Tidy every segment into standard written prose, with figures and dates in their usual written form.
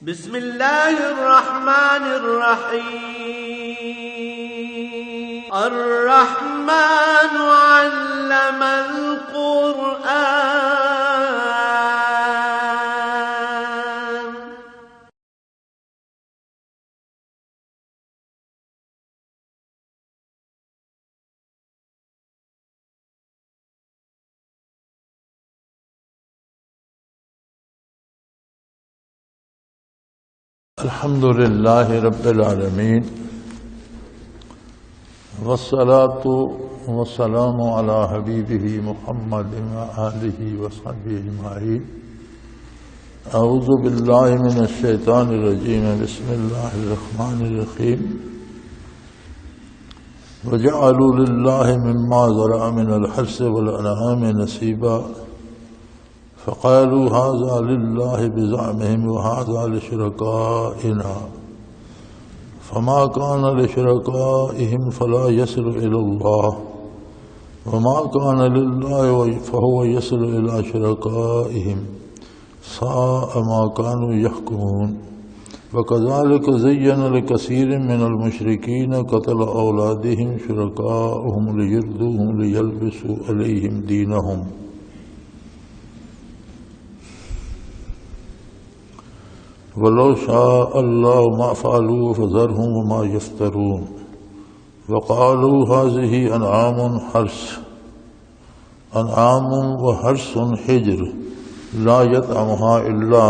بسم اللہ الرحمن الرحیم الرحمن علم القرآن الحمد للہ رب العالمین والصلاة والسلام علی حبیبہ محمد وآلہ وصحبہ اجمعین اعوذ باللہ من الشیطان الرجیم بسم اللہ الرحمن الرحیم وجعلوا للہ مما ذرأ من الحرث والانعام نصیبا فقالوا هذا لله بزعمهم وهذا لشركائنا فما كان لشركائهم فلا يصل إلى الله وما كان لله فهو يصل إلى شركائهم ساء ما كانوا يحكمون وكذلك زين لكثير من المشركين قتل أولادهم شركاؤهم ليردوهم ليلبسوا عليهم دينهم ولو شاء الله ما فعلوا فذرهم وما يفترون وقالوا هذه أنعام وحرث حجر لا يطعمها إلا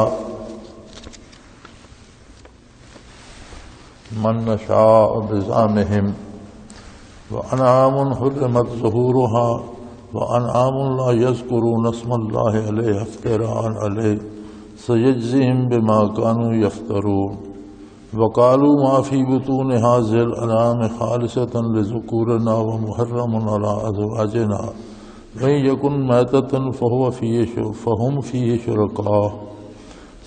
من نشاء بزعمهم وأنعام حرمت ظهورها وأنعام لا يذكرون اسم الله عليها افتراء عليه سيجزيهم بما كانوا يفترون وقالوا ما في بطون هذه الأنعام خالصة لذكورنا ومحرم على أزواجنا وإن يكن ميتة فهم فيه شركاء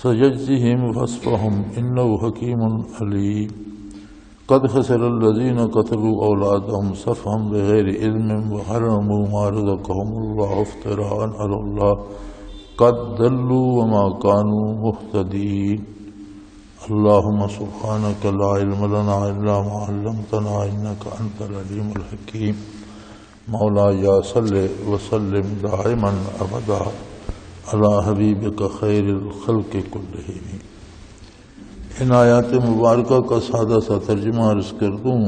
سيجزيهم وصفهم إنه حكيم عليم قد خسر الذين قتلوا أولادهم سفها بغير علم وحرموا ما رزقهم الله افتراء على الله قد ضلوا وما كانوا مهتدين اللهم سبحانك لا علم لنا إلا ما علمتنا إنك أنت العليم الحكيم مولاي صل وسلم دائما أبدا على حبيبك خير الخلق كلهم۔ ان آیات مبارکہ کا سادہ سا ترجمہ عرض کر دوں۔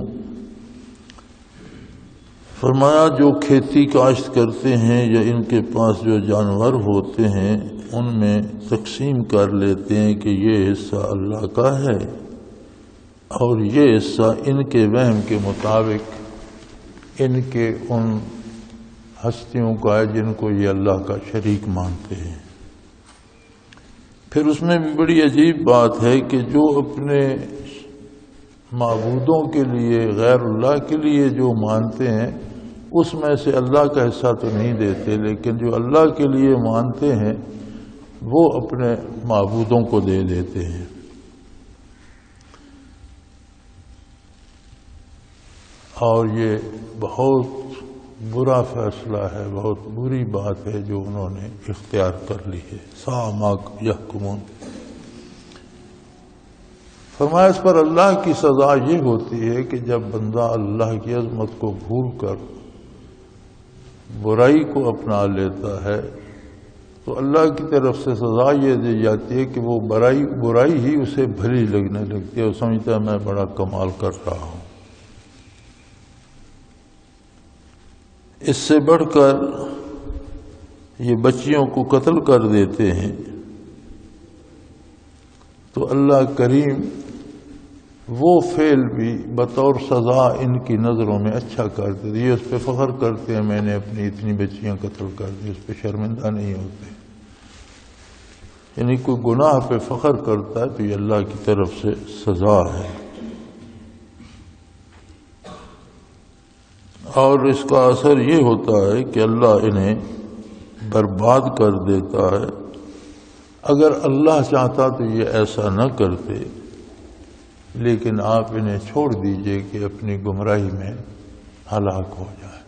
فرمایا جو کھیتی کاشت کرتے ہیں یا ان کے پاس جو جانور ہوتے ہیں ان میں تقسیم کر لیتے ہیں کہ یہ حصہ اللہ کا ہے اور یہ حصہ ان کے وہم کے مطابق ان کے ان ہستیوں کا ہے جن کو یہ اللہ کا شریک مانتے ہیں۔ پھر اس میں بھی بڑی عجیب بات ہے کہ جو اپنے معبودوں کے لیے غیر اللہ کے لیے جو مانتے ہیں اس میں سے اللہ کا حصہ تو نہیں دیتے، لیکن جو اللہ کے لیے مانتے ہیں وہ اپنے معبودوں کو دے دیتے ہیں۔ اور یہ بہت برا فیصلہ ہے، بہت بری بات ہے جو انہوں نے اختیار کر لی ہے۔ ساء ما یحکمون۔ فرمایا اس پر اللہ کی سزا یہ ہوتی ہے کہ جب بندہ اللہ کی عظمت کو بھول کر برائی کو اپنا لیتا ہے تو اللہ کی طرف سے سزا یہ دی جاتی ہے کہ وہ برائی ہی اسے بھلی لگنے لگتی ہے، وہ سمجھتا ہے میں بڑا کمال کر رہا ہوں۔ اس سے بڑھ کر یہ بچیوں کو قتل کر دیتے ہیں تو اللہ کریم وہ فعل بھی بطور سزا ان کی نظروں میں اچھا کر دیتے، یہ اس پہ فخر کرتے ہیں میں نے اپنی اتنی بچیاں قتل کر دی، اس پہ شرمندہ نہیں ہوتے۔ یعنی کوئی گناہ پہ فخر کرتا ہے تو یہ اللہ کی طرف سے سزا ہے، اور اس کا اثر یہ ہوتا ہے کہ اللہ انہیں برباد کر دیتا ہے۔ اگر اللہ چاہتا تو یہ ایسا نہ کرتے، لیکن آپ انہیں چھوڑ دیجئے کہ اپنی گمراہی میں ہلاک ہو جائے۔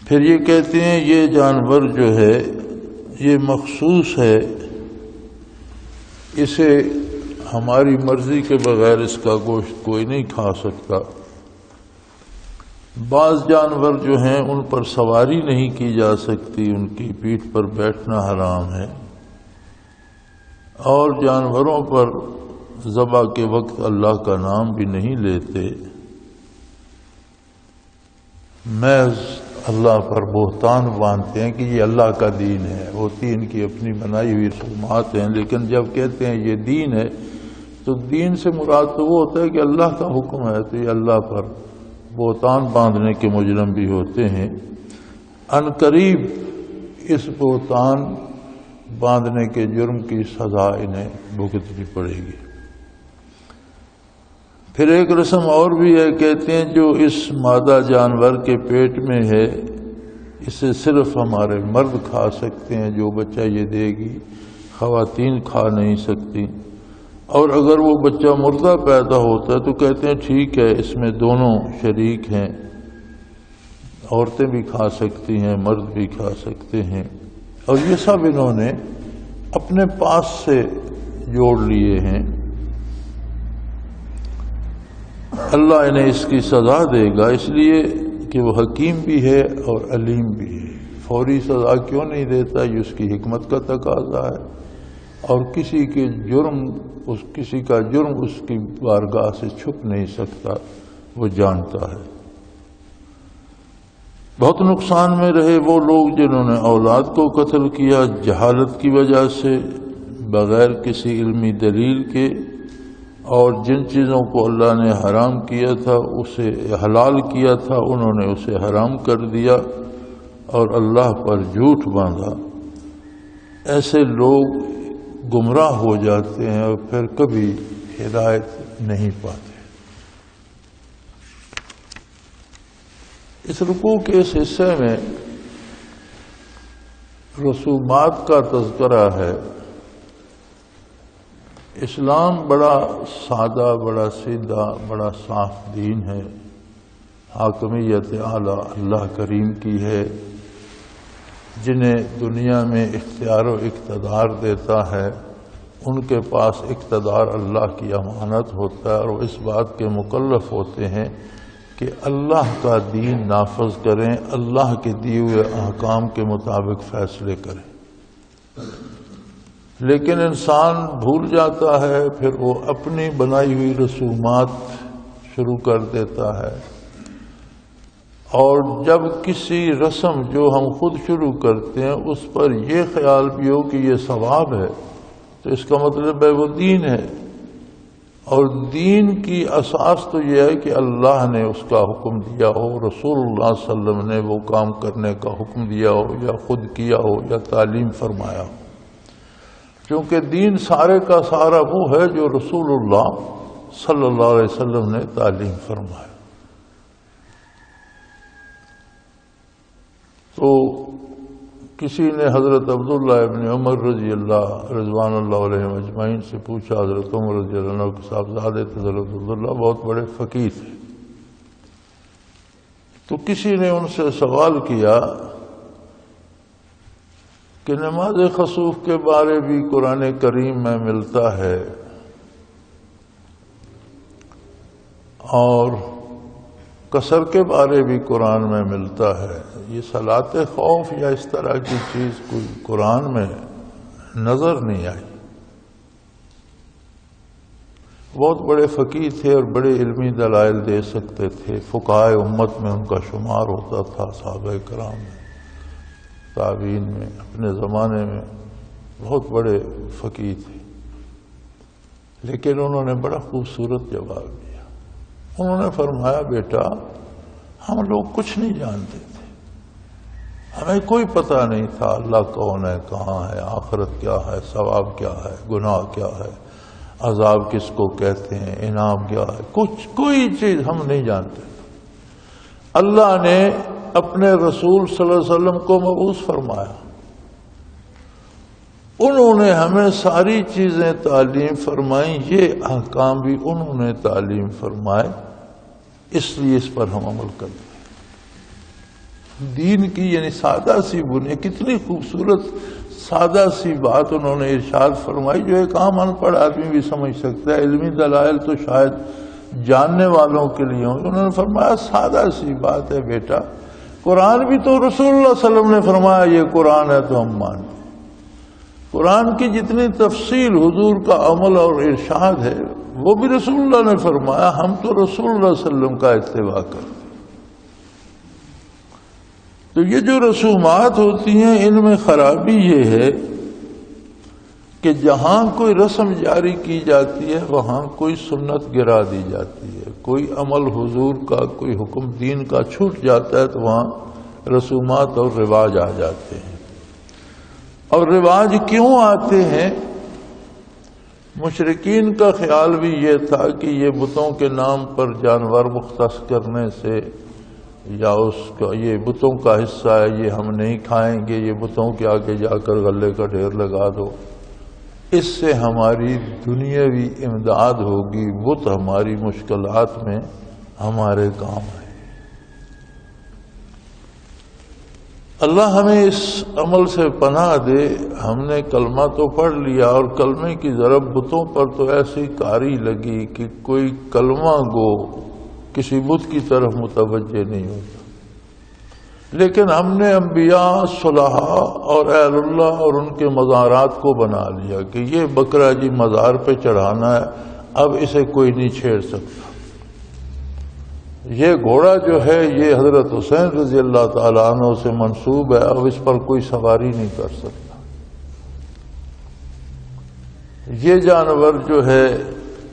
پھر یہ کہتے ہیں یہ جانور جو ہے یہ مخصوص ہے اسے ہماری مرضی کے بغیر اس کا گوشت کوئی نہیں کھا سکتا۔ بعض جانور جو ہیں ان پر سواری نہیں کی جا سکتی، ان کی پیٹھ پر بیٹھنا حرام ہے، اور جانوروں پر ذبح کے وقت اللہ کا نام بھی نہیں لیتے، محض اللہ پر بہتان باندھتے ہیں کہ یہ اللہ کا دین ہے۔ ہوتی ان کی اپنی بنائی ہوئی رسومات ہیں، لیکن جب کہتے ہیں یہ دین ہے تو دین سے مراد تو وہ ہوتا ہے کہ اللہ کا حکم ہے، تو یہ اللہ پر بہتان باندھنے کے مجرم بھی ہوتے ہیں۔ ان قریب اس بہتان باندھنے کے جرم کی سزا انہیں بھگتنی پڑے گی۔ پھر ایک رسم اور بھی ہے، کہتے ہیں جو اس مادہ جانور کے پیٹ میں ہے اسے صرف ہمارے مرد کھا سکتے ہیں، جو بچہ یہ دے گی خواتین کھا نہیں سکتی، اور اگر وہ بچہ مردہ پیدا ہوتا ہے تو کہتے ہیں ٹھیک ہے اس میں دونوں شریک ہیں، عورتیں بھی کھا سکتی ہیں مرد بھی کھا سکتے ہیں، اور یہ سب انہوں نے اپنے پاس سے جوڑ لیے ہیں۔ اللہ انہیں اس کی سزا دے گا، اس لیے کہ وہ حکیم بھی ہے اور علیم بھی ہے۔ فوری سزا کیوں نہیں دیتا؟ یہ اس کی حکمت کا تقاضا ہے، اور کسی کا جرم اس کی بارگاہ سے چھپ نہیں سکتا، وہ جانتا ہے۔ بہت نقصان میں رہے وہ لوگ جنہوں نے اولاد کو قتل کیا جہالت کی وجہ سے، بغیر کسی علمی دلیل کے، اور جن چیزوں کو اللہ نے حرام کیا تھا اسے حلال کیا تھا انہوں نے اسے حرام کر دیا اور اللہ پر جھوٹ باندھا۔ ایسے لوگ گمراہ ہو جاتے ہیں اور پھر کبھی ہدایت نہیں پاتے۔ اس رکوع کے اس حصے میں رسومات کا تذکرہ ہے۔ اسلام بڑا سادہ، بڑا سیدھا، بڑا صاف دین ہے۔ حاکمیت اعلیٰ اللہ کریم کی ہے، جنہیں دنیا میں اختیار و اقتدار دیتا ہے ان کے پاس اقتدار اللہ کی امانت ہوتا ہے، اور وہ اس بات کے مکلف ہوتے ہیں کہ اللہ کا دین نافذ کریں، اللہ کے دیے ہوئے احکام کے مطابق فیصلے کریں۔ لیکن انسان بھول جاتا ہے، پھر وہ اپنی بنائی ہوئی رسومات شروع کر دیتا ہے، اور جب کسی رسم جو ہم خود شروع کرتے ہیں اس پر یہ خیال بھی ہو کہ یہ ثواب ہے تو اس کا مطلب ہے وہ دین ہے، اور دین کی اساس تو یہ ہے کہ اللہ نے اس کا حکم دیا ہو، رسول اللہ صلی اللہ علیہ وسلم نے وہ کام کرنے کا حکم دیا ہو، یا خود کیا ہو، یا تعلیم فرمایا ہو، کیونکہ دین سارے کا سارا وہ ہے جو رسول اللہ صلی اللہ علیہ وسلم نے تعلیم فرمایا۔ تو کسی نے حضرت عبداللہ ابن عمر رضی اللہ رضوان اللہ علیہ اجمعین سے پوچھا، حضرت عمر رضی اللہ عنہ کے صاحبزادے تھے، حضرت عبداللہ بہت بڑے فقیہ تھے، تو کسی نے ان سے سوال کیا کہ نماز خسوف کے بارے بھی قرآن کریم میں ملتا ہے، اور قصر کے بارے بھی قرآن میں ملتا ہے، یہ صلاۃ خوف یا اس طرح کی چیز کوئی قرآن میں نظر نہیں آئی۔ بہت بڑے فقیہ تھے اور بڑے علمی دلائل دے سکتے تھے، فقہائے امت میں ان کا شمار ہوتا تھا، صحابہ کرام میں، تابعین میں، اپنے زمانے میں بہت بڑے فقیہ تھے، لیکن انہوں نے بڑا خوبصورت جواب دیا۔ انہوں نے فرمایا بیٹا ہم لوگ کچھ نہیں جانتے تھے، ہمیں کوئی پتہ نہیں تھا اللہ کون ہے، کہاں ہے، آخرت کیا ہے، ثواب کیا ہے، گناہ کیا ہے، عذاب کس کو کہتے ہیں، انعام کیا ہے، کوئی چیز ہم نہیں جانتے۔ اللہ نے اپنے رسول صلی اللہ علیہ وسلم کو مبعوث فرمایا، انہوں نے ہمیں ساری چیزیں تعلیم فرمائیں، یہ احکام بھی انہوں نے تعلیم فرمائے، اس لیے اس پر ہم عمل کرتے ہیں۔ دین کی یعنی سادہ سی بنیاد، کتنی خوبصورت سادہ سی بات انہوں نے ارشاد فرمائی جو ایک عام ان پڑھ آدمی بھی سمجھ سکتا ہے، علمی دلائل تو شاید جاننے والوں کے لیے ہوں۔ انہوں نے فرمایا سادہ سی بات ہے بیٹا، قرآن بھی تو رسول اللہ صلی اللہ علیہ وسلم نے فرمایا یہ قرآن ہے تو ہم مانیں۔ قرآن کی جتنی تفصیل حضور کا عمل اور ارشاد ہے وہ بھی رسول اللہ نے فرمایا، ہم تو رسول اللہ صلی اللہ علیہ وسلم کا اتباع کرتے۔ تو یہ جو رسومات ہوتی ہیں ان میں خرابی یہ ہے کہ جہاں کوئی رسم جاری کی جاتی ہے وہاں کوئی سنت گرا دی جاتی ہے، کوئی عمل حضور کا، کوئی حکم دین کا چھوٹ جاتا ہے تو وہاں رسومات اور رواج آ جاتے ہیں۔ اور رواج کیوں آتے ہیں؟ مشرکین کا خیال بھی یہ تھا کہ یہ بتوں کے نام پر جانور مختص کرنے سے یا اس کا یہ بتوں کا حصہ ہے یہ ہم نہیں کھائیں گے، یہ بتوں کے آگے جا کر غلے کا ڈھیر لگا دو، اس سے ہماری دنیاوی امداد ہوگی، بت ہماری مشکلات میں ہمارے کام ہے۔ اللہ ہمیں اس عمل سے پناہ دے۔ ہم نے کلمہ تو پڑھ لیا اور کلمے کی ضرب بتوں پر تو ایسی کاری لگی کہ کوئی کلمہ گو کسی بت کی طرف متوجہ نہیں ہوتا، لیکن ہم نے انبیاء، صلحاء اور اہل اللہ اور ان کے مزارات کو بنا لیا کہ یہ بکرا جی مزار پہ چڑھانا ہے، اب اسے کوئی نہیں چھیڑ سکتا۔ یہ گھوڑا جو ہے یہ حضرت حسین رضی اللہ تعالیٰ عنہ سے منسوب ہے، اب اس پر کوئی سواری نہیں کر سکتا۔ یہ جانور جو ہے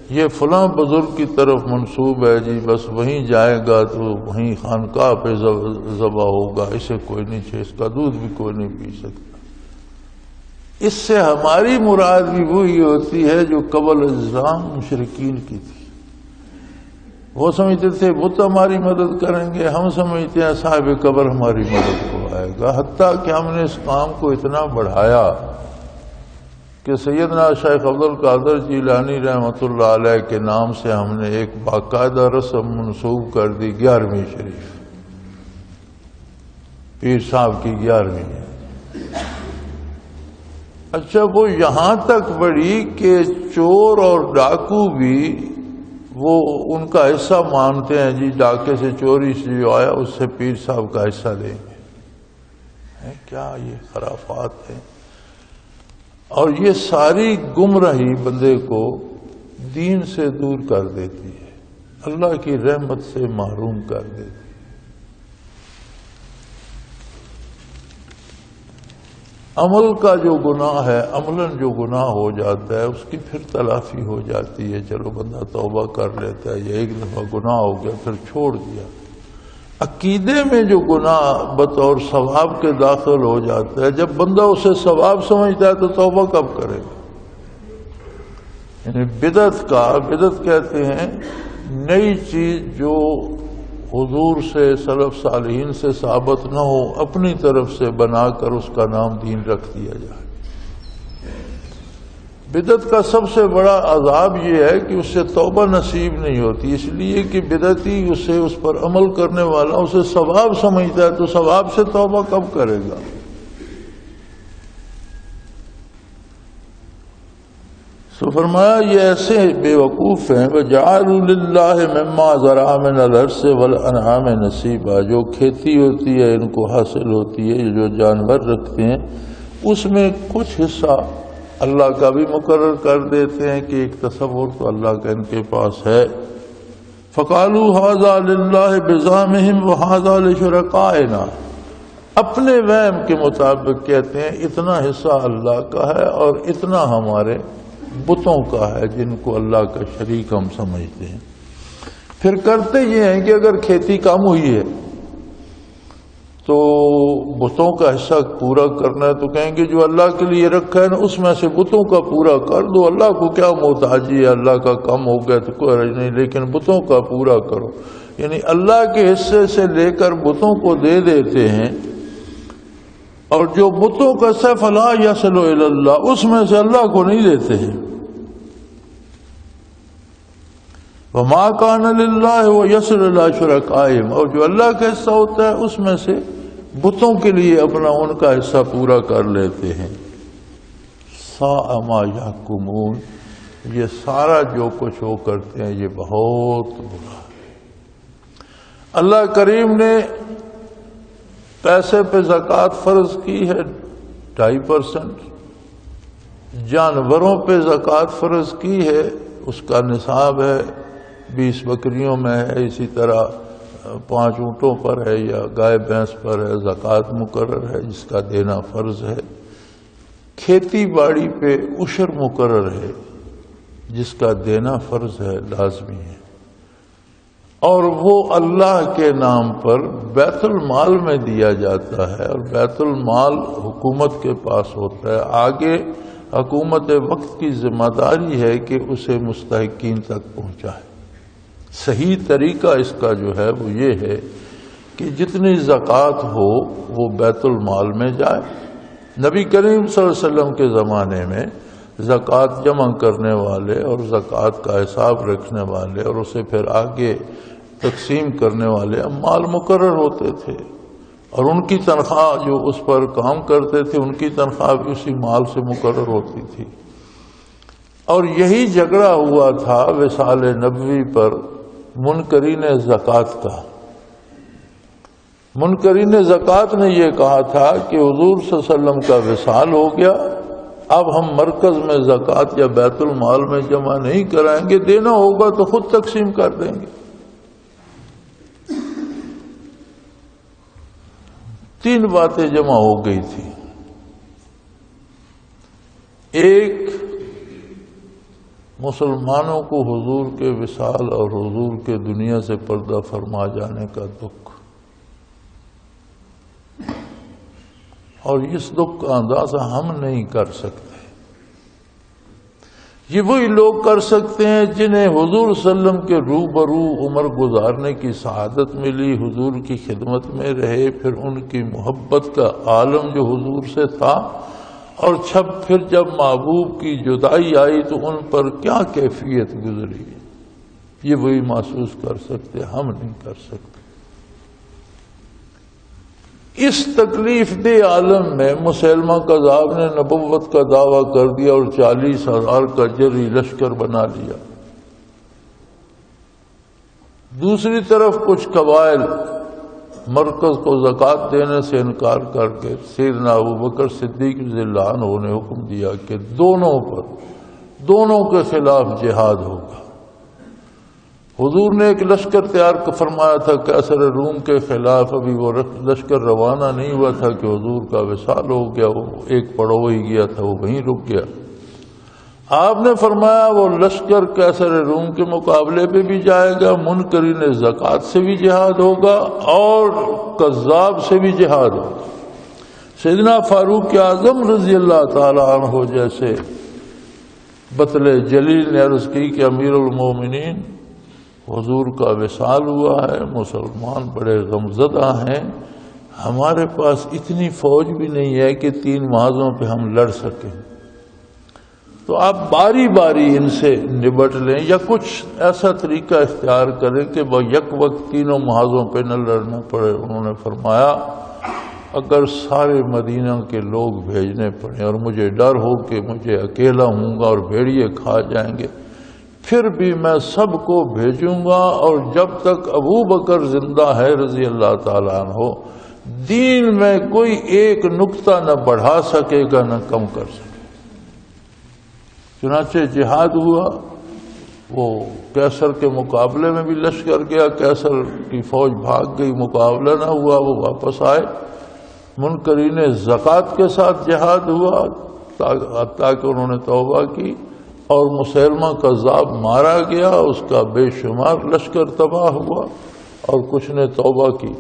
یہ فلاں بزرگ کی طرف منسوب ہے جی، بس وہیں جائے گا تو وہیں خانقاہ پہ ذبح ہوگا، اسے کوئی نہیں چھیڑ، اس کا دودھ بھی کوئی نہیں پی سکتا۔ اس سے ہماری مراد بھی وہی ہوتی ہے جو قبل اسلام مشرکین کی تھی۔ وہ سمجھتے تھے بت ہماری مدد کریں گے، ہم سمجھتے ہیں صاحب قبر ہماری مدد کو آئے گا، حتیٰ کہ ہم نے اس کام کو اتنا بڑھایا کہ سیدنا شیخ عبد القادر جیلانی رحمۃ اللہ علیہ کے نام سے ہم نے ایک باقاعدہ رسم منسوب کر دی، 11ویں شریف، پیر صاحب کی 11ویں۔ اچھا وہ یہاں تک بڑھی کہ چور اور ڈاکو بھی وہ ان کا حصہ مانتے ہیں جی، ڈاکے سے چوری سے جو آیا اس سے پیر صاحب کا حصہ لیں گے۔ کیا یہ خرافات ہے؟ اور یہ ساری گمراہی بندے کو دین سے دور کر دیتی ہے، اللہ کی رحمت سے محروم کر دیتی ہے۔ عمل کا جو گناہ ہے، عملاً جو گناہ ہو جاتا ہے اس کی پھر تلافی ہو جاتی ہے، چلو بندہ توبہ کر لیتا ہے، یہ ایک دفعہ گناہ ہو گیا پھر چھوڑ دیا۔ عقیدے میں جو گناہ بطور ثواب کے داخل ہو جاتا ہے، جب بندہ اسے ثواب سمجھتا ہے تو توبہ کب کرے گا؟ یعنی بدعت کہتے ہیں نئی چیز جو حضور سے، سلف صالحین سے ثابت نہ ہو، اپنی طرف سے بنا کر اس کا نام دین رکھ دیا جائے۔ بدعت کا سب سے بڑا عذاب یہ ہے کہ اس سے توبہ نصیب نہیں ہوتی، اس لیے کہ بدعتی اس پر عمل کرنے والا اسے ثواب سمجھتا ہے، تو ثواب سے توبہ کب کرے گا؟ سو فرمایا یہ ایسے بے وقوف ہیں، وَجَعَلُوا لِلَّهِ مِمَّا زَرَعَ مِنَ الْحَرْثِ وَالْأَنْعَامِ نَصِيبًا، جو کھیتی ہوتی ہے ان کو حاصل ہوتی ہے، جو جانور رکھتے ہیں اس میں کچھ حصہ اللہ کا بھی مقرر کر دیتے ہیں کہ ایک تصور تو اللہ کا ان کے پاس ہے۔ فَقَالُوا هَذَا لِلَّهِ بِزَعْمِهِمْ وَهَذَا لِشُرَكَائِنَا، اپنے وہم کے مطابق کہتے ہیں اتنا حصہ اللہ کا ہے اور اتنا ہمارے بتوں کا ہے جن کو اللہ کا شریک ہم سمجھتے ہیں۔ پھر کرتے یہ ہیں کہ اگر کھیتی کم ہوئی ہے تو بتوں کا حصہ پورا کرنا ہے تو کہیں گے جو اللہ کے لیے رکھا ہے نا اس میں سے بتوں کا پورا کر دو، اللہ کو کیا محتاجی ہے، اللہ کا کم ہو گیا تو کوئی حرج نہیں، لیکن بتوں کا پورا کرو۔ یعنی اللہ کے حصے سے لے کر بتوں کو دے دیتے ہیں، اور جو بتوں کا حصہ فلا یصل الی اللہ اس میں سے اللہ کو نہیں دیتے ہیں۔ وما کان للہ ویصل الی شرکائہم، اور جو اللہ کا حصہ ہوتا ہے اس میں سے بتوں کے لیے اپنا ان کا حصہ پورا کر لیتے ہیں۔ ساء ما یحکمون، یہ سارا جو کچھ وہ کرتے ہیں یہ بہت برا ہے۔ اللہ کریم نے پیسے پہ زکوٰۃ فرض کی ہے 2.5%، جانوروں پہ زکوٰۃ فرض کی ہے، اس کا نصاب ہے 20 بکریوں میں ہے، اسی طرح 5 اونٹوں پر ہے یا گائے بھینس پر ہے، زکوٰۃ مقرر ہے جس کا دینا فرض ہے۔ کھیتی باڑی پہ عشر مقرر ہے جس کا دینا فرض ہے، لازمی ہے، اور وہ اللہ کے نام پر بیت المال میں دیا جاتا ہے، اور بیت المال حکومت کے پاس ہوتا ہے۔ آگے حکومت وقت کی ذمہ داری ہے کہ اسے مستحقین تک پہنچائے۔ صحیح طریقہ اس کا جو ہے وہ یہ ہے کہ جتنی زکوٰۃ ہو وہ بیت المال میں جائے۔ نبی کریم صلی اللہ علیہ وسلم کے زمانے میں زکوٰۃ جمع کرنے والے اور زکوٰۃ کا حساب رکھنے والے اور اسے پھر آگے تقسیم کرنے والے مال مقرر ہوتے تھے، اور ان کی تنخواہ جو اس پر کام کرتے تھے ان کی تنخواہ بھی اسی مال سے مقرر ہوتی تھی۔ اور یہی جھگڑا ہوا تھا وصال نبوی پر منکرین زکوٰۃ کا۔ منکرین زکوٰۃ نے یہ کہا تھا کہ حضور صلی اللہ علیہ وسلم کا وصال ہو گیا، اب ہم مرکز میں زکوٰۃ یا بیت المال میں جمع نہیں کرائیں گے، دینا ہوگا تو خود تقسیم کر دیں گے۔ 3 باتیں جمع ہو گئی تھی۔ ایک، مسلمانوں کو حضور کے وصال اور حضور کے دنیا سے پردہ فرما جانے کا دکھ، اور اس دکھ کا اندازہ ہم نہیں کر سکتے۔ یہ وہی لوگ کر سکتے ہیں جنہیں حضور صلی اللہ علیہ وسلم کے روبرو عمر گزارنے کی سعادت ملی، حضور کی خدمت میں رہے، پھر ان کی محبت کا عالم جو حضور سے تھا، اور پھر جب محبوب کی جدائی آئی تو ان پر کیا کیفیت گزری، یہ وہی محسوس کر سکتے، ہم نہیں کر سکتے۔ اس تکلیف دہ عالم میں مسیلمہ کذاب نے نبوت کا دعویٰ کر دیا اور 40,000 کا جری لشکر بنا لیا۔ دوسری طرف کچھ قبائل مرکز کو زکوٰۃ دینے سے انکار کر کے سیدنا ابوبکر صدیق رضی اللہ عنہ نے حکم دیا کہ دونوں کے خلاف جہاد ہوگا۔ حضور نے ایک لشکر تیار فرمایا تھا کیسر روم کے خلاف، ابھی وہ لشکر روانہ نہیں ہوا تھا کہ حضور کا وصال ہو گیا، وہ ایک پڑو ہی گیا تھا، وہ وہیں رک گیا۔ آپ نے فرمایا وہ لشکر کیسر روم کے مقابلے پہ بھی جائے گا، منکرین زکوٰۃ سے بھی جہاد ہوگا اور کذاب سے بھی جہاد ہوگا۔ سیدنا فاروق اعظم رضی اللہ تعالی عنہ جیسے بطل جلیل نے عرض کی کہ امیر المومنین حضور کا وصال ہوا ہے، مسلمان بڑے غمزدہ ہیں، ہمارے پاس اتنی فوج بھی نہیں ہے کہ 3 محاذوں پہ ہم لڑ سکیں، تو آپ باری باری ان سے نبٹ لیں یا کچھ ایسا طریقہ اختیار کریں کہ وہ یک وقت 3 محاذوں پہ نہ لڑنا پڑے۔ انہوں نے فرمایا اگر سارے مدینہ کے لوگ بھیجنے پڑیں اور مجھے ڈر ہو کہ مجھے اکیلا ہوں گا اور بھیڑیے کھا جائیں گے، پھر بھی میں سب کو بھیجوں گا، اور جب تک ابو بکر زندہ ہے رضی اللہ تعالیٰ عنہ، دین میں کوئی ایک نقطہ نہ بڑھا سکے گا نہ کم کر سکے۔ چنانچہ جہاد ہوا، وہ کیسر کے مقابلے میں بھی لشکر گیا، کیسر کی فوج بھاگ گئی، مقابلہ نہ ہوا، وہ واپس آئے۔ منکرین زکوٰۃ کے ساتھ جہاد ہوا تاکہ انہوں نے توبہ کی، اور مسیلمہ کذاب مارا گیا، اس کا بے شمار لشکر تباہ ہوا، اور کچھ نے توبہ کی،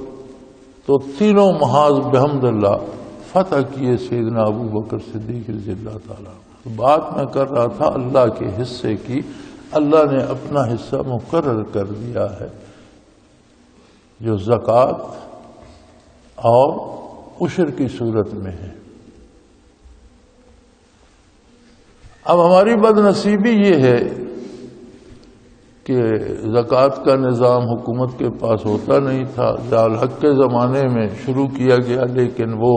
تو 3 محاذ بحمد اللہ فتح کیے سیدنا ابو بکر صدیق رضی اللہ تعالیٰ۔ بات میں کر رہا تھا اللہ کے حصے کی، اللہ نے اپنا حصہ مقرر کر دیا ہے جو زکوٰۃ اور عشر کی صورت میں ہے۔ اب ہماری بد نصیبی یہ ہے کہ زکوٰۃ کا نظام حکومت کے پاس ہوتا نہیں تھا، ضیاء الحق کے زمانے میں شروع کیا گیا، لیکن وہ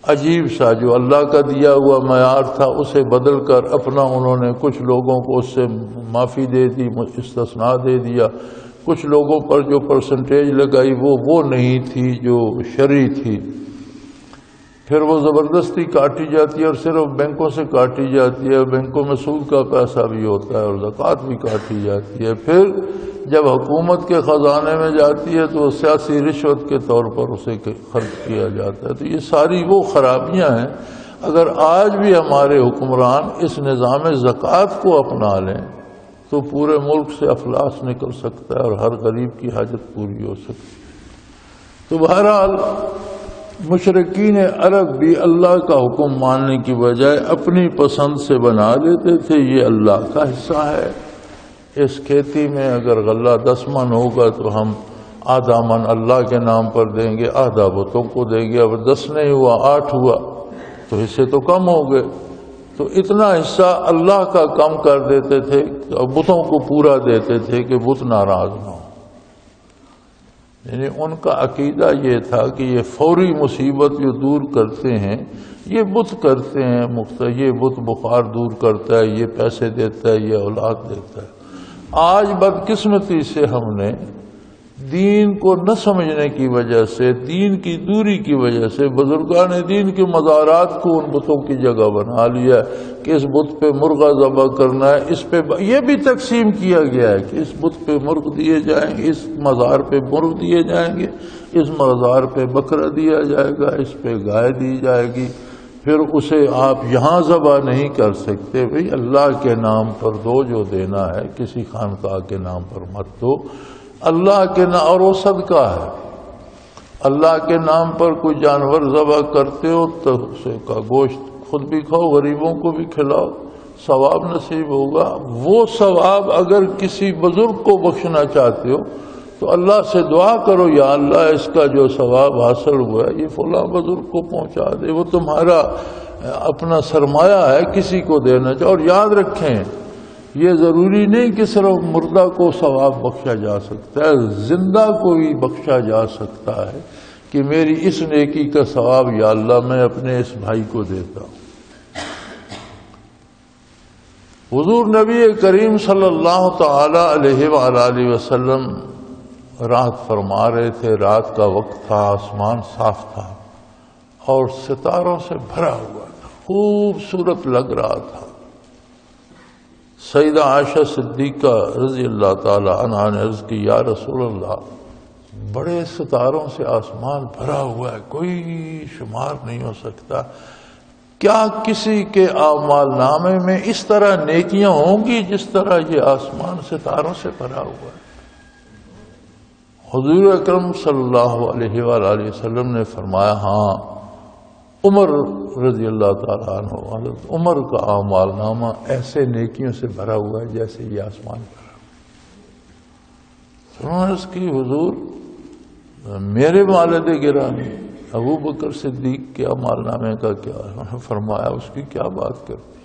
عجیب سا جو اللہ کا دیا ہوا معیار تھا اسے بدل کر اپنا انہوں نے کچھ لوگوں کو اس سے معافی دے دی، استثناء دے دیا، کچھ لوگوں پر جو پرسنٹیج لگائی وہ نہیں تھی جو شرعی تھی، پھر وہ زبردستی کاٹی جاتی ہے اور صرف بینکوں سے کاٹی جاتی ہے، بینکوں میں سود کا پیسہ بھی ہوتا ہے اور زکوٰۃ بھی کاٹی جاتی ہے، پھر جب حکومت کے خزانے میں جاتی ہے تو سیاسی رشوت کے طور پر اسے خرچ کیا جاتا ہے۔ تو یہ ساری وہ خرابیاں ہیں۔ اگر آج بھی ہمارے حکمران اس نظام زکوٰۃ کو اپنا لیں تو پورے ملک سے افلاس نکل سکتا ہے اور ہر غریب کی حاجت پوری ہو سکتی ہے۔ تو بہرحال مشرکین عرب بھی اللہ کا حکم ماننے کی بجائے اپنی پسند سے بنا لیتے تھے یہ اللہ کا حصہ ہے، اس کھیتی میں اگر غلہ 10 من ہوگا تو ہم آدھا من اللہ کے نام پر دیں گے، آدھا بتوں کو دیں گے، اب 10 نہیں ہوا 8 ہوا تو حصے تو کم ہو گئے، تو اتنا حصہ اللہ کا کم کر دیتے تھے، بتوں کو پورا دیتے تھے کہ بت ناراض نہ ہو۔ یعنی ان کا عقیدہ یہ تھا کہ یہ فوری مصیبت جو دور کرتے ہیں یہ بت کرتے ہیں، یہ بت بخار دور کرتا ہے، یہ پیسے دیتا ہے، یہ اولاد دیتا ہے۔ آج بدقسمتی سے ہم نے دین کو نہ سمجھنے کی وجہ سے، دین کی دوری کی وجہ سے بزرگان دین کے مزارات کو ان بتوں کی جگہ بنا لیا کہ اس بت پہ مرغہ ذبح کرنا ہے، اس پہ یہ بھی تقسیم کیا گیا ہے کہ اس بت پہ مرغ دیے جائیں گے، اس مزار پہ مرغ دیے جائیں گے، اس مزار پہ بکرا دیا جائے گا، اس پہ گائے دی جائے گی، پھر اسے آپ یہاں ذبح نہیں کر سکتے، بھئی اللہ کے نام پر دو، جو دینا ہے کسی خانقاہ کے نام پر مت دو، اللہ کے نام، اور وہ صدقہ ہے، اللہ کے نام پر کوئی جانور ذبح کرتے ہو تو اسے کا گوشت خود بھی کھاؤ، غریبوں کو بھی کھلاؤ، ثواب نصیب ہوگا۔ وہ ثواب اگر کسی بزرگ کو بخشنا چاہتے ہو تو اللہ سے دعا کرو، یا اللہ اس کا جو ثواب حاصل ہوا ہے یہ فلاں بزرگ کو پہنچا دے، وہ تمہارا اپنا سرمایہ ہے، کسی کو دینا چاہو۔ اور یاد رکھیں یہ ضروری نہیں کہ صرف مردہ کو ثواب بخشا جا سکتا ہے، زندہ کو بھی بخشا جا سکتا ہے کہ میری اس نیکی کا ثواب یا اللہ میں اپنے اس بھائی کو دیتا ہوں۔ حضور نبی کریم صلی اللہ تعالی علیہ وآلہ وسلم رات فرما رہے تھے، رات کا وقت تھا، آسمان صاف تھا اور ستاروں سے بھرا ہوا تھا، خوبصورت لگ رہا تھا۔ سیدہ عائشہ صدیقہ رضی اللہ تعالی عنہا نے عرض کی، یا رسول اللہ بڑے ستاروں سے آسمان بھرا ہوا ہے، کوئی شمار نہیں ہو سکتا، کیا کسی کے اعمال نامے میں اس طرح نیکیاں ہوں گی جس طرح یہ آسمان ستاروں سے بھرا ہوا ہے؟ حضور اکرم صلی اللہ علیہ وآلہ وسلم نے فرمایا، ہاں عمر رضی اللہ تعالیٰ عنہ، عمر کا اعمال نامہ ایسے نیکیوں سے بھرا ہوا ہے جیسے یہ آسمان بھرا ہوا ہے۔ عرض کی، حضور میرے والد گرامی ابو بکر صدیق کے اعمال نامے کا کیا؟ فرمایا اس کی کیا بات کرتی،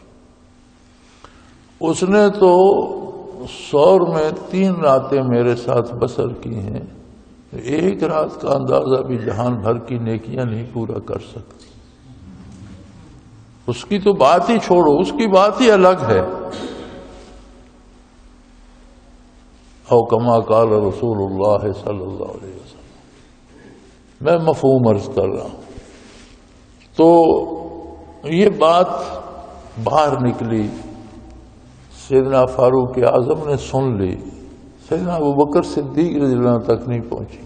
اس نے تو سور میں 3 راتیں میرے ساتھ بسر کی ہیں، ایک رات کا اندازہ بھی جہان بھر کی نیکیاں نہیں پورا کر سکتی۔ اس کی تو بات ہی چھوڑو، اس کی بات ہی الگ ہے۔ او کما قال رسول اللہ صلی اللہ علیہ وسلم، میں مفہوم عرض کر رہا ہوں۔ تو یہ بات باہر نکلی، سیدنا فاروق اعظم نے سن لی، سیدنا ابوبکر صدیق رضی اللہ عنہ تک نہیں پہنچی تھی۔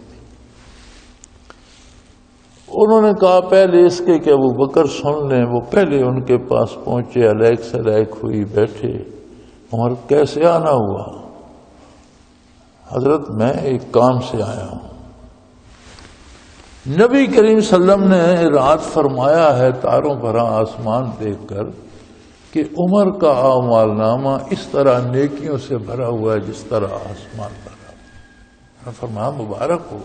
انہوں نے کہا پہلے اس کے کہ ابوبکر سن لیں، وہ پہلے ان کے پاس پہنچے، الیک سے الیک ہوئی بیٹھے۔ عمر کیسے آنا ہوا؟ حضرت میں ایک کام سے آیا ہوں۔ نبی کریم صلی اللہ علیہ وسلم نے رات فرمایا ہے تاروں بھرا آسمان دیکھ کر کہ عمر کا اعمال نامہ اس طرح نیکیوں سے بھرا ہوا ہے جس طرح آسمان بھرا ہوا۔ فرمایا مبارک ہو۔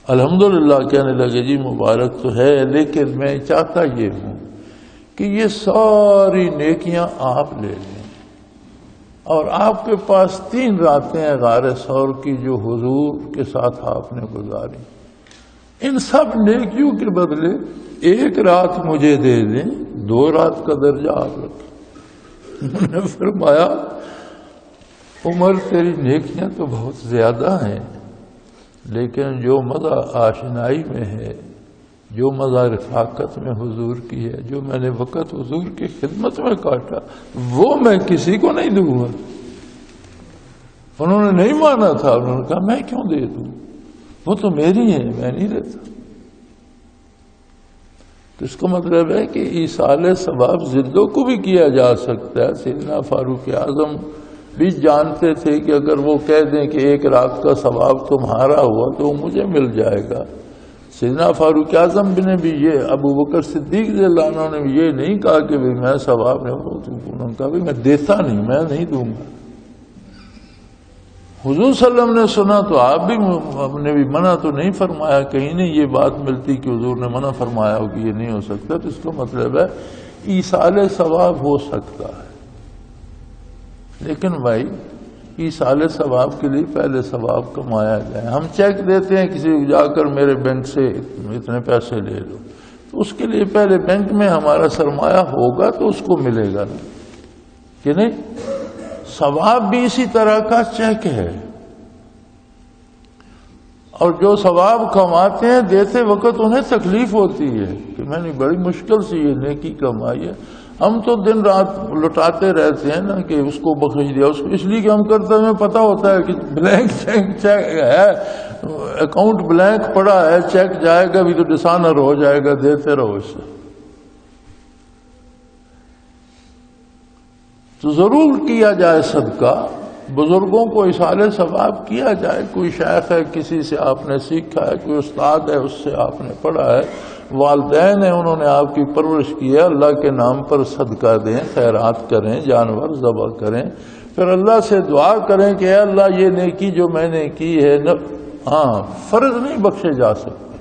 الحمدللہ کہنے لگے، جی مبارک تو ہے، لیکن میں چاہتا یہ ہوں کہ یہ ساری نیکیاں آپ لے لیں، اور آپ کے پاس 3 راتیں ہیں غار ثور کی جو حضور کے ساتھ آپ نے گزاری، ان سب نیکیوں کے بدلے ایک رات مجھے دے دیں، 2 رات کا درجہ آپ رکھیں۔ انہوں نے فرمایا عمر تیری نیکیاں تو بہت زیادہ ہیں، لیکن جو مزہ آشنائی میں ہے، جو مزہ رفاقت میں حضور کی ہے، جو میں نے وقت حضور کی خدمت میں کاٹا، وہ میں کسی کو نہیں دوں گا۔ انہوں نے نہیں مانا تھا، انہوں نے کہا میں کیوں دے دوں، وہ تو میری ہے، میں نہیں دیتا۔ تو اس کا مطلب ہے کہ ایصال ثواب زندوں کو بھی کیا جا سکتا ہے۔ سیدنا فاروق اعظم بھی جانتے تھے کہ اگر وہ کہہ دیں کہ 1 رات کا ثواب تمہارا ہوا تو مجھے مل جائے گا۔ سیدنا فاروق اعظم نے بھی یہ، ابو بکر صدیق رضی اللہ عنہ نے بھی یہ نہیں کہا کہ میں ثواب ہے، انہوں نے کہا میں دیتا نہیں، میں نہیں دوں گا۔ حضور صلی اللہ علیہ وسلم نے سنا تو آپ نے بھی منع تو نہیں فرمایا، کہیں نہیں یہ بات ملتی کہ حضور نے منع فرمایا ہو کہ یہ نہیں ہو سکتا۔ تو اس کا مطلب ہے ایصال ثواب ہو سکتا ہے، لیکن بھائی ایصال ثواب کے لیے پہلے ثواب کمایا جائے۔ ہم چیک دیتے ہیں کسی کو، جا کر میرے بینک سے اتنے پیسے لے لو، تو اس کے لیے پہلے بینک میں ہمارا سرمایہ ہوگا تو اس کو ملے گا نا، کہ نہیں؟ ثواب بھی اسی طرح کا چیک ہے، اور جو ثواب کماتے ہیں دیتے وقت انہیں تکلیف ہوتی ہے کہ میں نے بڑی مشکل سے یہ نیکی کمائی ہے۔ ہم تو دن رات لٹاتے رہتے ہیں نا کہ اس کو بخش دیا، اس کو، اس لیے کہ ہم کرتے ہیں پتہ ہوتا ہے کہ بلینک چیک ہے، اکاؤنٹ بلینک پڑا ہے، چیک جائے گا بھی تو ڈسانر ہو جائے گا، دیتے رہو اس سے۔ تو ضرور کیا جائے صدقہ، بزرگوں کو ایصال ثواب کیا جائے۔ کوئی شیخ ہے، کسی سے آپ نے سیکھا ہے، کوئی استاد ہے، اس سے آپ نے پڑھا ہے، والدین ہیں، انہوں نے آپ کی پرورش کی ہے، اللہ کے نام پر صدقہ دیں، خیرات کریں، جانور ذبح کریں، پھر اللہ سے دعا کریں کہ اے اللہ یہ نیکی جو میں نے کی ہے، ہاں فرض نہیں بخشے جا سکتے،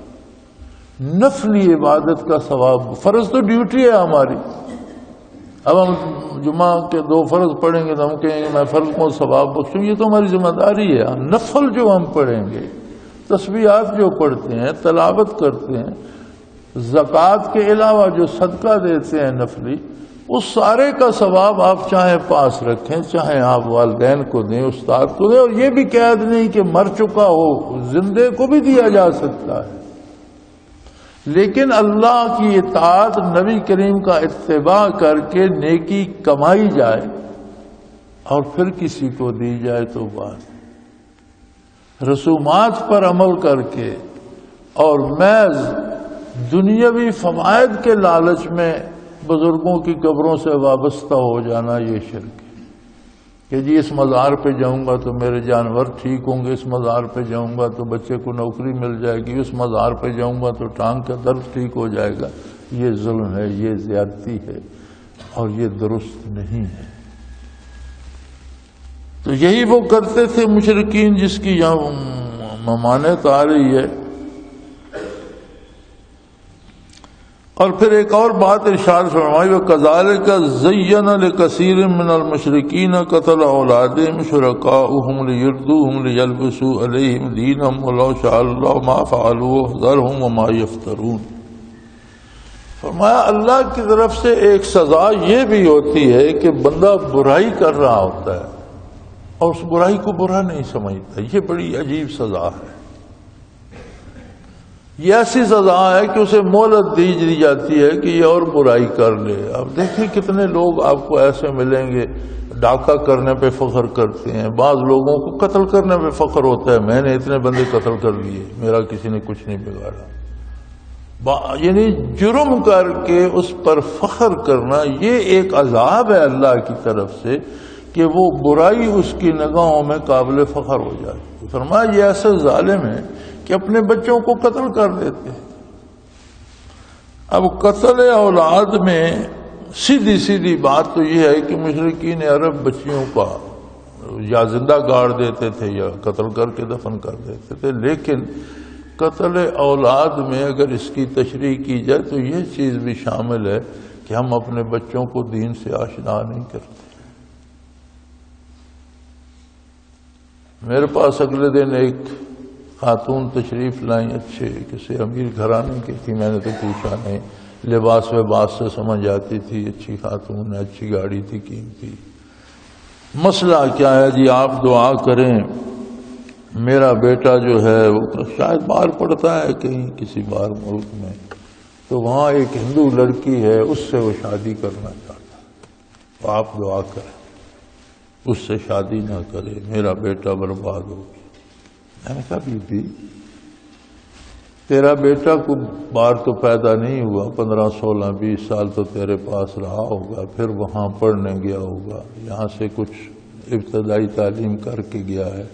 نفلی عبادت کا ثواب، فرض تو ڈیوٹی ہے ہماری۔ اب ہم جمعہ کے 2 فرض پڑھیں گے تو ہم کہیں گے میں فرض کو ثواب بخشوں، یہ تو ہماری ذمہ داری ہے۔ نفل جو ہم پڑھیں گے، تسبیحات جو پڑھتے ہیں، تلاوت کرتے ہیں، زکوٰۃ کے علاوہ جو صدقہ دیتے ہیں نفلی، اس سارے کا ثواب آپ چاہیں پاس رکھیں، چاہیں آپ والدین کو دیں، استاد کو دیں، اور یہ بھی قید نہیں کہ مر چکا ہو، زندے کو بھی دیا جا سکتا ہے۔ لیکن اللہ کی اطاعت، نبی کریم کا اتباع کر کے نیکی کمائی جائے اور پھر کسی کو دی جائے تو بات، رسومات پر عمل کر کے اور محض دنیاوی فوائد کے لالچ میں بزرگوں کی قبروں سے وابستہ ہو جانا، یہ شرک ہے کہ جی اس مزار پہ جاؤں گا تو میرے جانور ٹھیک ہوں گے، اس مزار پہ جاؤں گا تو بچے کو نوکری مل جائے گی، اس مزار پہ جاؤں گا تو ٹانگ کا درد ٹھیک ہو جائے گا۔ یہ ظلم ہے، یہ زیادتی ہے، اور یہ درست نہیں ہے۔ تو یہی وہ کرتے تھے مشرکین، جس کی یہاں ممانعت آ رہی ہے۔ اور پھر ایک اور بات ارشاد فرمائی، وَكَذَلِكَ زَيَّنَ لِكَثِيرٍ مِّنَ الْمُشْرِكِينَ قَتْلَ أَوْلَادِهِمْ شُرَكَاؤُهُمْ لِيُرْدُوهُمْ لِيَلْبِسُوا عَلَيْهِمْ دِينَهُمْ وَلَوْ شَاءَ اللَّهُ مَا فَعَلُوهُ فَذَرْهُمْ وَمَا يَفْتَرُونَ۔ فرمایا اللہ کی طرف سے ایک سزا یہ بھی ہوتی ہے کہ بندہ برائی کر رہا ہوتا ہے اور اس برائی کو برا نہیں سمجھتا، یہ بڑی عجیب سزا ہے۔ یہ ایسی سزا ہے کہ اسے مہلت دی جاتی ہے کہ یہ اور برائی کر لے۔ اب دیکھیں کتنے لوگ آپ کو ایسے ملیں گے، ڈاکہ کرنے پہ فخر کرتے ہیں، بعض لوگوں کو قتل کرنے پہ فخر ہوتا ہے، میں نے اتنے بندے قتل کر لیے، میرا کسی نے کچھ نہیں بگاڑا۔ یعنی جرم کر کے اس پر فخر کرنا، یہ ایک عذاب ہے اللہ کی طرف سے کہ وہ برائی اس کی نگاہوں میں قابل فخر ہو جائے۔ فرمایا یہ ایسے ظالم ہیں کہ اپنے بچوں کو قتل کر دیتے ہیں۔ اب قتل اولاد میں سیدھی بات تو یہ ہے کہ مشرکین عرب بچیوں کا یا زندہ گاڑ دیتے تھے یا قتل کر کے دفن کر دیتے تھے، لیکن قتل اولاد میں اگر اس کی تشریح کی جائے تو یہ چیز بھی شامل ہے کہ ہم اپنے بچوں کو دین سے آشنا نہیں کرتے۔ میرے پاس اگلے دن ایک خاتون تشریف لائیں اچھے کسی امیر گھرانے کی تھی، میں نے تو پوچھا نہیں، لباس وباس سے سمجھ آتی تھی، اچھی خاتون ہے، اچھی گاڑی تھی قیمتی۔ مسئلہ کیا ہے جی؟ آپ دعا کریں، میرا بیٹا جو ہے وہ شاید باہر پڑتا ہے کہیں کسی باہر ملک میں، تو وہاں ایک ہندو لڑکی ہے، اس سے وہ شادی کرنا چاہتا ہے، تو آپ دعا کریں اس سے شادی نہ کرے، میرا بیٹا برباد ہو گیا۔ میں نے کہا بی بی تیرا بیٹا کو بار تو پیدا نہیں ہوا، 15 16 20 سال تو تیرے پاس رہا ہوگا، پھر وہاں پڑھنے گیا ہوگا، یہاں سے کچھ ابتدائی تعلیم کر کے گیا ہے،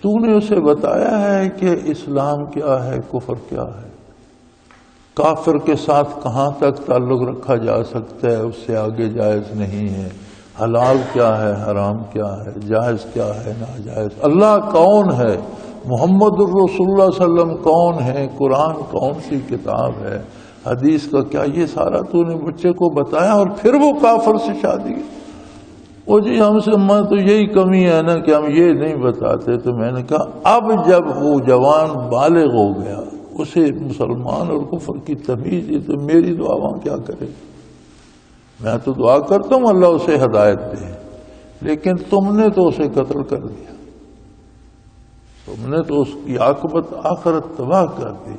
تو نے اسے بتایا ہے کہ اسلام کیا ہے، کفر کیا ہے، کافر کے ساتھ کہاں تک تعلق رکھا جا سکتا ہے، اس سے آگے جائز نہیں ہے، حلال کیا ہے، حرام کیا ہے، جائز کیا ہے، ناجائز، اللہ کون ہے، محمد الرسول اللہ صلی اللہ علیہ وسلم کون ہے، قرآن کون سی کتاب ہے، حدیث کا کیا، یہ سارا تو نے بچے کو بتایا، اور پھر وہ کافر سے شادی کی۔ وہ جی ہم سے تو یہی کمی ہے نا کہ ہم یہ نہیں بتاتے۔ تو میں نے کہا اب جب وہ جوان بالغ ہو گیا، اسے مسلمان اور کفر کی تمیز دی، تو میری دعا وہاں کیا کرے؟ میں تو دعا کرتا ہوں اللہ اسے ہدایت دے، لیکن تم نے تو اسے قتل کر دیا، تم نے تو اس کی عاقبت آخرت تباہ کر دی،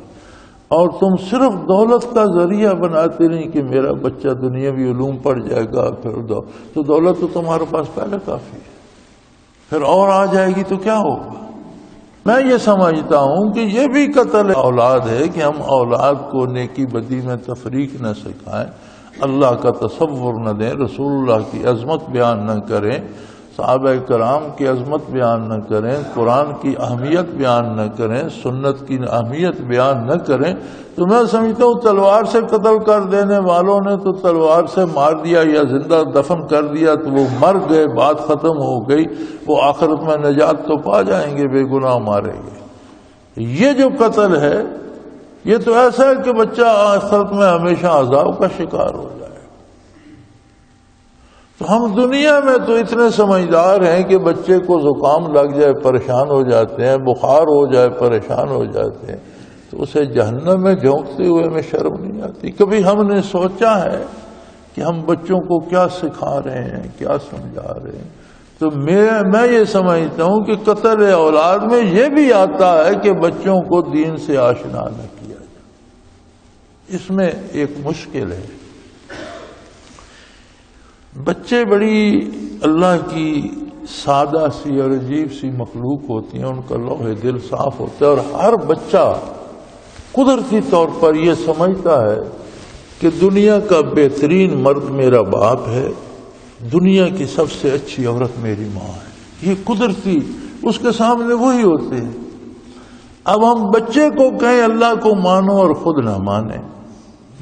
اور تم صرف دولت کا ذریعہ بناتے نہیں کہ میرا بچہ دنیاوی علوم پڑھ جائے گا، پھر تو دولت تو تمہارے پاس پہلے کافی ہے، پھر اور آ جائے گی تو کیا ہوگا؟ میں یہ سمجھتا ہوں کہ یہ بھی قتل اولاد ہے کہ ہم اولاد کو نیکی بدی میں تفریق نہ سکھائیں، اللہ کا تصور نہ دیں، رسول اللہ کی عظمت بیان نہ کریں، صحابہ کرام کی عظمت بیان نہ کریں، قرآن کی اہمیت بیان نہ کریں، سنت کی اہمیت بیان نہ کریں، تو میں سمجھتا ہوں تلوار سے قتل کر دینے والوں نے تو تلوار سے مار دیا یا زندہ دفن کر دیا تو وہ مر گئے، بات ختم ہو گئی، وہ آخرت میں نجات تو پا جائیں گے، بے گناہ مارے گے۔ یہ جو قتل ہے یہ تو ایسا ہے کہ بچہ آخرت میں ہمیشہ عذاب کا شکار ہو جائے۔ تو ہم دنیا میں تو اتنے سمجھدار ہیں کہ بچے کو زکام لگ جائے پریشان ہو جاتے ہیں، بخار ہو جائے پریشان ہو جاتے ہیں، تو اسے جہنم میں جھونکتے ہوئے میں شرم نہیں آتی؟ کبھی ہم نے سوچا ہے کہ ہم بچوں کو کیا سکھا رہے ہیں، کیا سمجھا رہے ہیں؟ تو میں یہ سمجھتا ہوں کہ قتل اولاد میں یہ بھی آتا ہے کہ بچوں کو دین سے آشنا نہ کیا جائے، اس میں ایک مشکل ہے۔ بچے بڑی اللہ کی سادہ سی اور عجیب سی مخلوق ہوتی ہیں، ان کا لوح دل صاف ہوتا ہے، اور ہر بچہ قدرتی طور پر یہ سمجھتا ہے کہ دنیا کا بہترین مرد میرا باپ ہے، دنیا کی سب سے اچھی عورت میری ماں ہے، یہ قدرتی اس کے سامنے وہی ہوتے ہیں۔ اب ہم بچے کو کہیں اللہ کو مانو اور خود نہ مانے،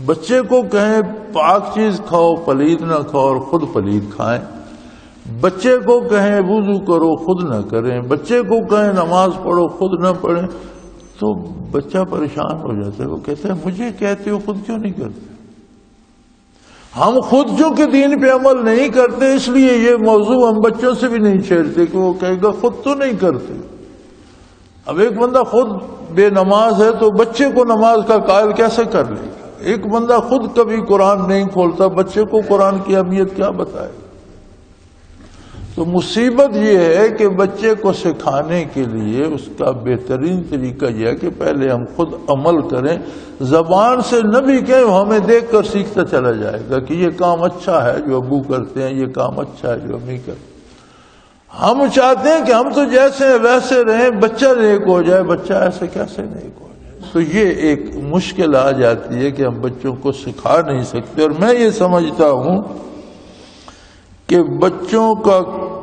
بچے کو کہیں پاک چیز کھاؤ پلید نہ کھاؤ اور خود پلید کھائیں، بچے کو کہیں وضو کرو خود نہ کریں، بچے کو کہیں نماز پڑھو خود نہ پڑھیں، تو بچہ پریشان ہو جاتا ہے، وہ کہتا ہے مجھے کہتے ہو خود کیوں نہیں کرتے؟ ہم خود جو کہ دین پہ عمل نہیں کرتے، اس لیے یہ موضوع ہم بچوں سے بھی نہیں چھیڑتے کہ وہ کہے گا خود تو نہیں کرتے۔ اب ایک بندہ خود بے نماز ہے تو بچے کو نماز کا قائل کیسے کر لے گا؟ ایک بندہ خود کبھی قرآن نہیں کھولتا، بچے کو قرآن کی اہمیت کیا بتائے؟ تو مصیبت یہ ہے کہ بچے کو سکھانے کے لیے اس کا بہترین طریقہ یہ ہے کہ پہلے ہم خود عمل کریں، زبان سے نہ بھی کہیں، وہ ہمیں دیکھ کر سیکھتا چلا جائے گا کہ یہ کام اچھا ہے جو ابو کرتے ہیں، یہ کام اچھا ہے جو امی کرتے ہیں۔ ہم چاہتے ہیں کہ ہم تو جیسے ہیں ویسے رہیں، بچہ نیک ہو جائے، بچہ ایسے کیسے نیک ہو جائے؟ تو یہ ایک مشکل آ جاتی ہے کہ ہم بچوں کو سکھا نہیں سکتے۔ اور میں یہ سمجھتا ہوں کہ بچوں کا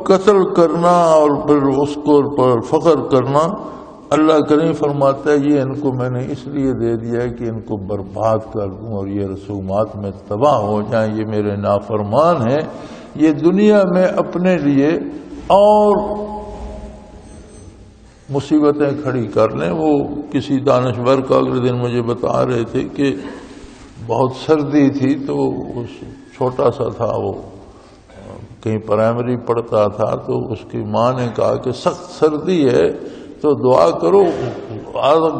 قتل کرنا اور پھر اس کو پر فخر کرنا، اللہ کریم فرماتا ہے یہ ان کو میں نے اس لیے دے دیا ہے کہ ان کو برباد کر دوں اور یہ رسومات میں تباہ ہو جائیں، یہ میرے نافرمان ہیں، یہ دنیا میں اپنے لیے اور مصیبتیں کھڑی کر لیں۔ وہ کسی دانشور کا اگلے دن مجھے بتا رہے تھے کہ بہت سردی تھی، تو چھوٹا سا تھا، وہ کہیں پرائمری پڑھتا تھا، تو اس کی ماں نے کہا کہ سخت سردی ہے تو دعا کرو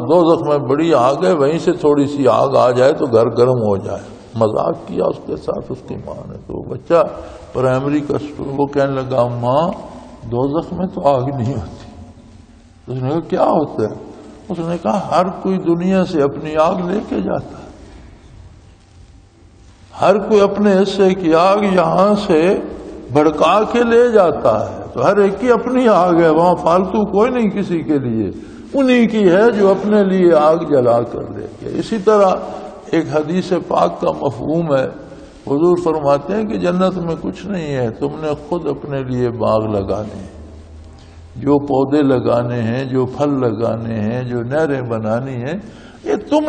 دوزخ میں بڑی آگ ہے، وہیں سے تھوڑی سی آگ آ جائے تو گھر گرم ہو جائے۔ مذاق کیا اس کے ساتھ اس کی ماں نے، تو بچہ پرائمری کا وہ کہنے لگا ماں دوزخ میں تو آگ نہیں ہوتی۔ اس نے کہا کیا ہوتا ہے؟ اس نے کہا ہر کوئی دنیا سے اپنی آگ لے کے جاتا ہے، ہر کوئی اپنے حصے کی آگ یہاں سے بھڑکا کے لے جاتا ہے، تو ہر ایک کی اپنی آگ ہے، وہاں فالتو کوئی نہیں کسی کے لیے، انہی کی ہے جو اپنے لیے آگ جلا کر لے گئے۔ اسی طرح ایک حدیث پاک کا مفہوم ہے، حضور فرماتے ہیں کہ جنت میں کچھ نہیں ہے، تم نے خود اپنے لیے باغ لگانے ہیں، جو پودے لگانے ہیں، جو پھل لگانے ہیں، جو نہریں بنانی ہیں، یہ تم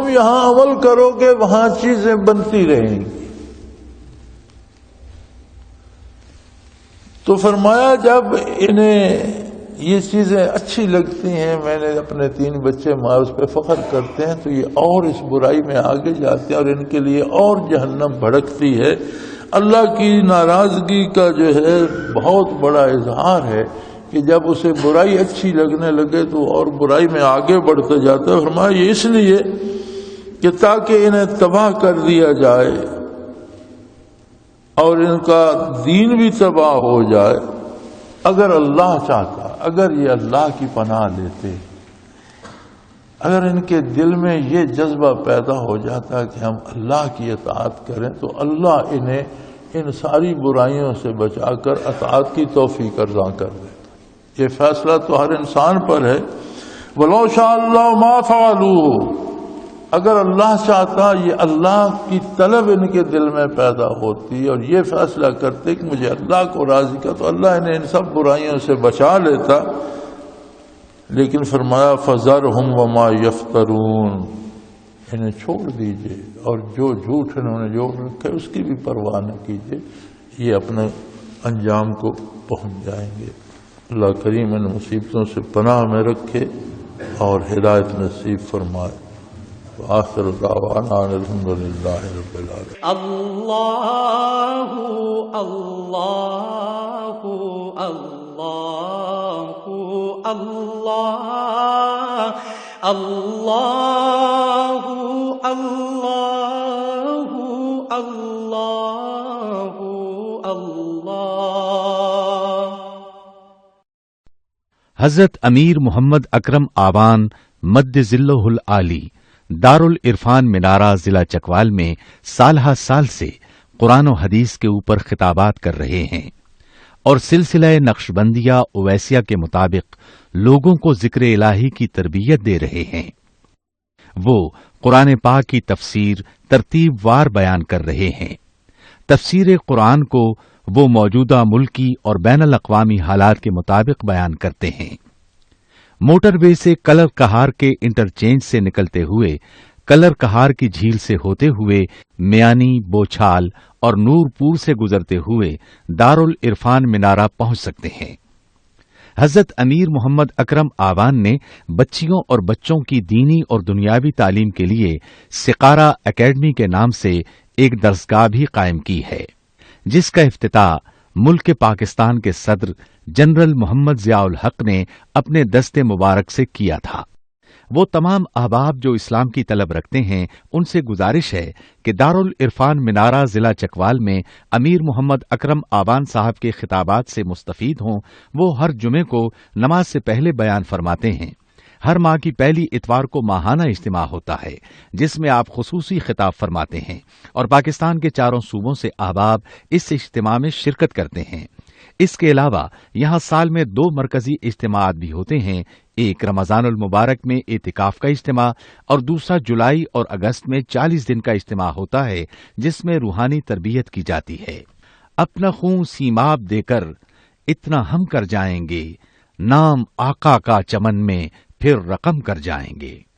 یہاں عمل کرو گے وہاں چیزیں بنتی رہیں گی۔ تو فرمایا جب انہیں یہ چیزیں اچھی لگتی ہیں، میں نے اپنے 3 بچے ماں اس پہ فخر کرتے ہیں، تو یہ اور اس برائی میں آگے جاتے ہیں اور ان کے لیے اور جہنم بھڑکتی ہے۔ اللہ کی ناراضگی کا جو ہے بہت بڑا اظہار ہے کہ جب اسے برائی اچھی لگنے لگے تو اور برائی میں آگے بڑھتے جاتا ہے۔ فرمایا یہ اس لیے کہ تاکہ انہیں تباہ کر دیا جائے اور ان کا دین بھی تباہ ہو جائے۔ اگر اللہ چاہتا، اگر یہ اللہ کی پناہ لیتے، اگر ان کے دل میں یہ جذبہ پیدا ہو جاتا کہ ہم اللہ کی اطاعت کریں تو اللہ انہیں ان ساری برائیوں سے بچا کر اطاعت کی توفیق عطا کر دے۔ یہ فیصلہ تو ہر انسان پر ہے۔ وَلَوْ شَاءَ اللَّهُ مَا فَعَلُوهُ، اگر اللہ چاہتا یہ اللہ کی طلب ان کے دل میں پیدا ہوتی اور یہ فیصلہ کرتے کہ مجھے اللہ کو راضی کر، تو اللہ انہیں ان سب برائیوں سے بچا لیتا۔ لیکن فرمایا فَذَرْهُمْ وَمَا يَفْتَرُونَ، انہیں چھوڑ دیجئے اور جو جھوٹ انہوں نے جوڑ رکھے اس کی بھی پرواہ نہ کیجئے، یہ اپنے انجام کو پہنچ جائیں گے۔ اللہ کریم ان مصیبتوں سے پناہ میں رکھے اور ہدایت نصیب فرمائے۔ وآخر دعوانا الحمد للہ رب العالمین۔ اللہ اللہ اللہ اللہ اللہ اللہ اللہ اللہ۔ حضرت امیر محمد اکرم آوان مد ظلہ العالی دارالعرفان منارہ ضلع چکوال میں سالہ سال سے قرآن و حدیث کے اوپر خطابات کر رہے ہیں اور سلسلہ نقشبندیہ اویسیہ کے مطابق لوگوں کو ذکر الہی کی تربیت دے رہے ہیں۔ وہ قرآن پاک کی تفسیر ترتیب وار بیان کر رہے ہیں۔ تفسیر قرآن کو وہ موجودہ ملکی اور بین الاقوامی حالات کے مطابق بیان کرتے ہیں۔ موٹر وے سے کلر کہار کے انٹرچینج سے نکلتے ہوئے کلر کہار کی جھیل سے ہوتے ہوئے میانی، بوچھال اور نور پور سے گزرتے ہوئے دارالعرفان منارہ پہنچ سکتے ہیں۔ حضرت امیر محمد اکرم آوان نے بچیوں اور بچوں کی دینی اور دنیاوی تعلیم کے لیے سقارہ اکیڈمی کے نام سے ایک درسگاہ بھی قائم کی ہے، جس کا افتتاح ملک پاکستان کے صدر جنرل محمد ضیاء الحق نے اپنے دست مبارک سے کیا تھا۔ وہ تمام احباب جو اسلام کی طلب رکھتے ہیں ان سے گزارش ہے کہ دارالعرفان منارہ ضلع چکوال میں امیر محمد اکرم آوان صاحب کے خطابات سے مستفید ہوں۔ وہ ہر جمعے کو نماز سے پہلے بیان فرماتے ہیں۔ ہر ماہ کی پہلی اتوار کو ماہانہ اجتماع ہوتا ہے جس میں آپ خصوصی خطاب فرماتے ہیں اور پاکستان کے چاروں صوبوں سے احباب اس اجتماع میں شرکت کرتے ہیں۔ اس کے علاوہ یہاں سال میں 2 مرکزی اجتماعات بھی ہوتے ہیں، ایک رمضان المبارک میں اعتکاف کا اجتماع اور دوسرا جولائی اور اگست میں 40 دن کا اجتماع ہوتا ہے جس میں روحانی تربیت کی جاتی ہے۔ اپنا خون سیماب دے کر اتنا ہم کر جائیں گے، نام آقا کا چمن میں پھر رقم کر جائیں گے۔